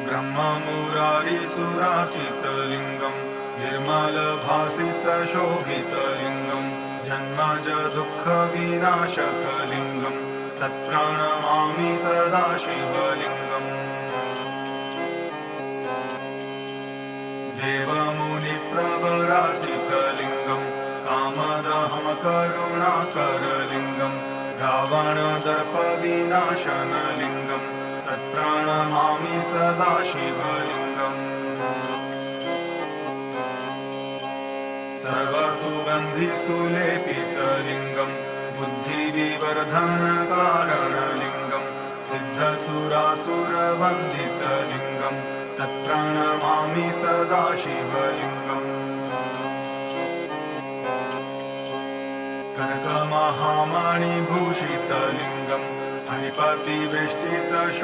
ब्रह्ममुरारिसुराचितलिङ्गम् निर्मलभासितशोभितलिङ्गम् जन्मज दुःखविनाशकलिङ्गम् तत्प्रणमामि सदा शिवलिङ्गम् देवमुनिप्रवराचितलिङ्गम् कामदहमकरुणाकरलिङ्गम् रावणदर्पविनाशनलिङ्गम् तत्प्रणमामि सदा शिवलिङ्गम् सर्वसुगन्धिसुलेपितलिङ्गम् बुद्धिविवर्धनकारणलिङ्गम् सिद्धसुरासुरवन्दितलिङ्गम् तत्प्रणमामि सदा शिवलिङ्गम् कनकमहामणिभूषितलिङ्गम् फणिपतिवेष्टितशोभितलिङ्गम्